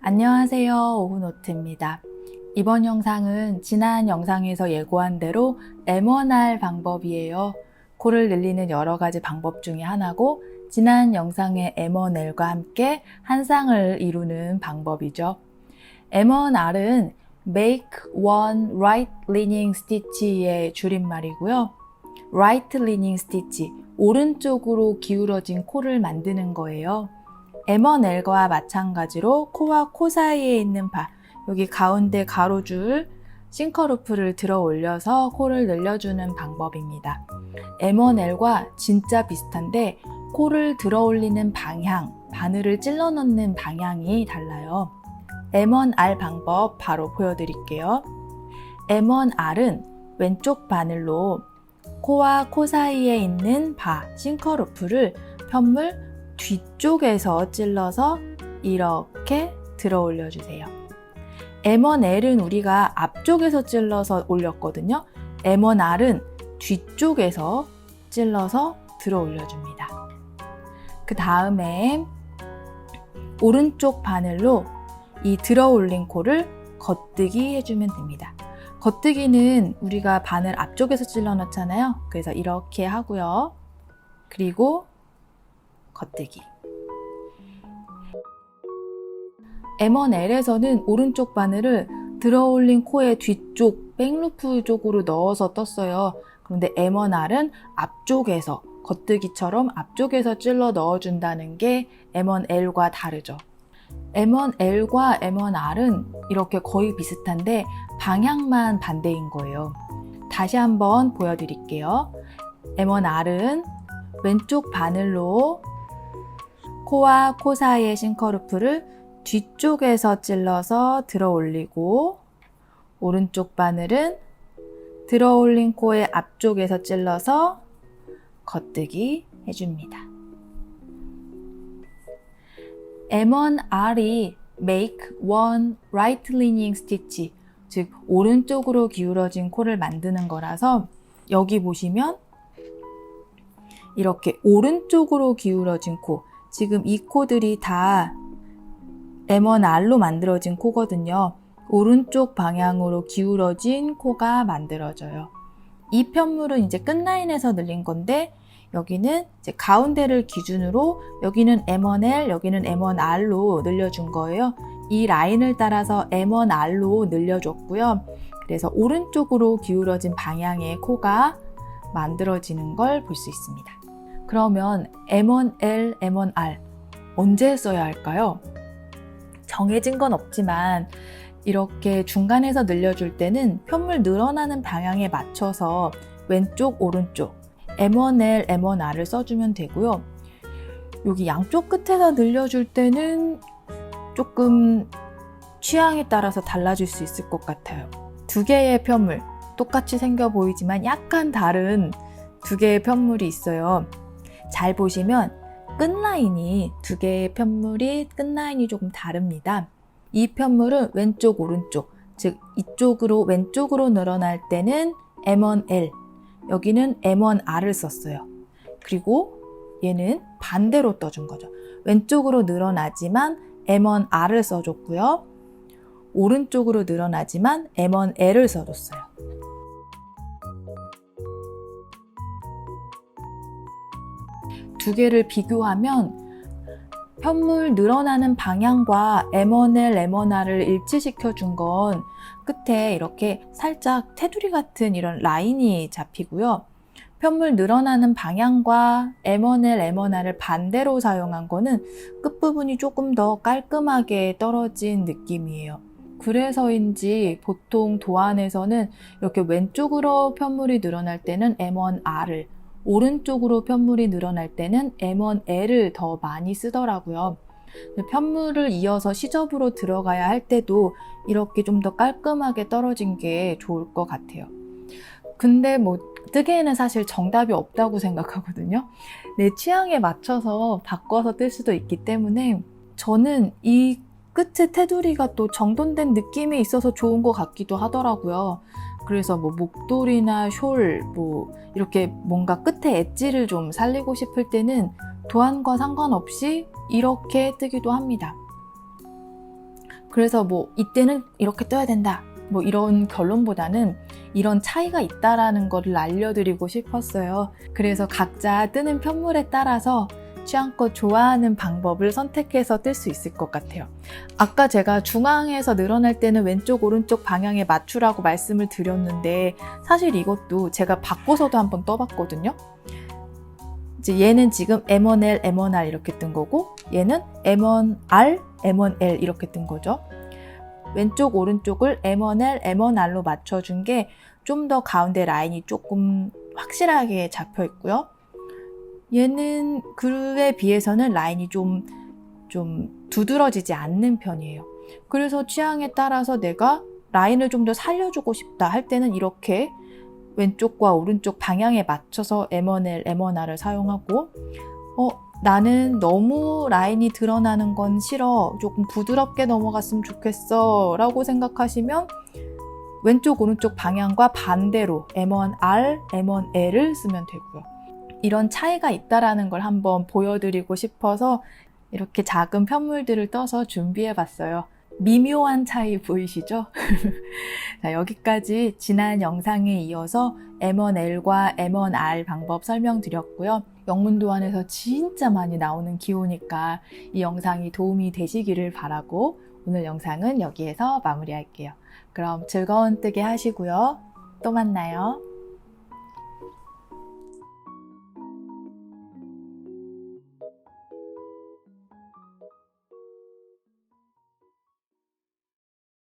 안녕하세요. 오후노트입니다. 이번 영상은 지난 영상에서 예고한 대로 M1R 방법이에요. 코를 늘리는 여러 가지 방법 중에 하나고 지난 영상의 M1L과 함께 한 쌍을 이루는 방법이죠. M1R은 Make One Right Leaning Stitch의 줄임말이고요. Right Leaning Stitch, 오른쪽으로 기울어진 코를 만드는 거예요. M1L과 마찬가지로 코와 코 사이에 있는 바, 여기 가운데 가로줄 싱커루프를 들어 올려서 코를 늘려주는 방법입니다. M1L과 진짜 비슷한데 코를 들어 올리는 방향, 바늘을 찔러 넣는 방향이 달라요. M1R 방법 바로 보여드릴게요. M1R은 왼쪽 바늘로 코와 코 사이에 있는 바, 싱커루프를 편물 뒤쪽에서 찔러서 이렇게 들어 올려주세요. M1L은 우리가 앞쪽에서 찔러서 올렸거든요. M1R은 뒤쪽에서 찔러서 들어 올려줍니다. 그 다음에 오른쪽 바늘로 이 들어 올린 코를 겉뜨기 해주면 됩니다. 겉뜨기는 우리가 바늘 앞쪽에서 찔러 넣잖아요. 그래서 이렇게 하고요. 그리고 겉뜨기. M1L에서는 오른쪽 바늘을 들어 올린 코의 뒤쪽 백루프 쪽으로 넣어서 떴어요. 그런데 M1R은 앞쪽에서 겉뜨기처럼 앞쪽에서 찔러 넣어준다는 게 M1L과 다르죠. M1L과 M1R은 이렇게 거의 비슷한데 방향만 반대인 거예요. 다시 한번 보여드릴게요. M1R은 왼쪽 바늘로 코와 코 사이의 싱커루프를 뒤쪽에서 찔러서 들어 올리고, 오른쪽 바늘은 들어 올린 코의 앞쪽에서 찔러서 겉뜨기 해줍니다. M1R이 Make One Right Leaning Stitch, 즉 오른쪽으로 기울어진 코를 만드는 거라서 여기 보시면 이렇게 오른쪽으로 기울어진 코, 지금 이 코들이 다 M1R로 만들어진 코거든요. 오른쪽 방향으로 기울어진 코가 만들어져요. 이 편물은 이제 끝라인에서 늘린 건데 여기는 이제 가운데를 기준으로 여기는 M1L, 여기는 M1R로 늘려준 거예요. 이 라인을 따라서 M1R로 늘려줬고요. 그래서 오른쪽으로 기울어진 방향의 코가 만들어지는 걸 볼 수 있습니다. 그러면 M1L, M1R 언제 써야 할까요? 정해진 건 없지만 이렇게 중간에서 늘려줄 때는 편물 늘어나는 방향에 맞춰서 왼쪽, 오른쪽 M1L, M1R을 써주면 되고요. 여기 양쪽 끝에서 늘려줄 때는 조금 취향에 따라서 달라질 수 있을 것 같아요. 두 개의 편물, 똑같이 생겨 보이지만 약간 다른 두 개의 편물이 있어요. 잘 보시면 끝라인이 두 개의 편물이 끝라인이 조금 다릅니다. 이 편물은 왼쪽 오른쪽, 즉 이쪽으로 왼쪽으로 늘어날 때는 M1L, 여기는 M1R을 썼어요. 그리고 얘는 반대로 떠준 거죠. 왼쪽으로 늘어나지만 M1R을 써줬고요. 오른쪽으로 늘어나지만 M1L을 써줬어요. 두 개를 비교하면 편물 늘어나는 방향과 M1L, M1R을 일치시켜 준 건 끝에 이렇게 살짝 테두리 같은 이런 라인이 잡히고요. 편물 늘어나는 방향과 M1L, M1R을 반대로 사용한 거는 끝부분이 조금 더 깔끔하게 떨어진 느낌이에요. 그래서인지 보통 도안에서는 이렇게 왼쪽으로 편물이 늘어날 때는 M1R을, 오른쪽으로 편물이 늘어날 때는 M1L을 더 많이 쓰더라고요. 편물을 이어서 시접으로 들어가야 할 때도 이렇게 좀 더 깔끔하게 떨어진 게 좋을 것 같아요. 근데 뜨개에는 사실 정답이 없다고 생각하거든요. 내 취향에 맞춰서 바꿔서 뜰 수도 있기 때문에 저는 이 끝에 테두리가 또 정돈된 느낌이 있어서 좋은 것 같기도 하더라고요. 그래서 목도리나 숄, 이렇게 뭔가 끝에 엣지를 좀 살리고 싶을 때는 도안과 상관없이 이렇게 뜨기도 합니다. 그래서 뭐 이때는 이렇게 떠야 된다. 뭐 이런 결론보다는 이런 차이가 있다라는 거를 알려드리고 싶었어요. 그래서 각자 뜨는 편물에 따라서 취향껏 좋아하는 방법을 선택해서 뜰 수 있을 것 같아요. 아까 제가 중앙에서 늘어날 때는 왼쪽 오른쪽 방향에 맞추라고 말씀을 드렸는데 사실 이것도 제가 바꿔서도 한번 떠봤거든요. 이제 얘는 지금 M1L, M1R 이렇게 뜬 거고 얘는 M1R, M1L 이렇게 뜬 거죠. 왼쪽 오른쪽을 M1L, M1R로 맞춰준 게 좀 더 가운데 라인이 조금 확실하게 잡혀 있고요. 얘는 그에 비해서는 라인이 좀 두드러지지 않는 편이에요. 그래서 취향에 따라서 내가 라인을 좀 더 살려주고 싶다 할 때는 이렇게 왼쪽과 오른쪽 방향에 맞춰서 M1L, M1R을 사용하고 나는 너무 라인이 드러나는 건 싫어. 조금 부드럽게 넘어갔으면 좋겠어. 라고 생각하시면 왼쪽, 오른쪽 방향과 반대로 M1R, M1L을 쓰면 되고요. 이런 차이가 있다라는 걸 한번 보여드리고 싶어서 이렇게 작은 편물들을 떠서 준비해봤어요. 미묘한 차이 보이시죠? 자, 여기까지 지난 영상에 이어서 M1L과 M1R 방법 설명드렸고요. 영문도안에서 진짜 많이 나오는 기호니까 이 영상이 도움이 되시기를 바라고 오늘 영상은 여기에서 마무리할게요. 그럼 즐거운 뜨기 하시고요. 또 만나요.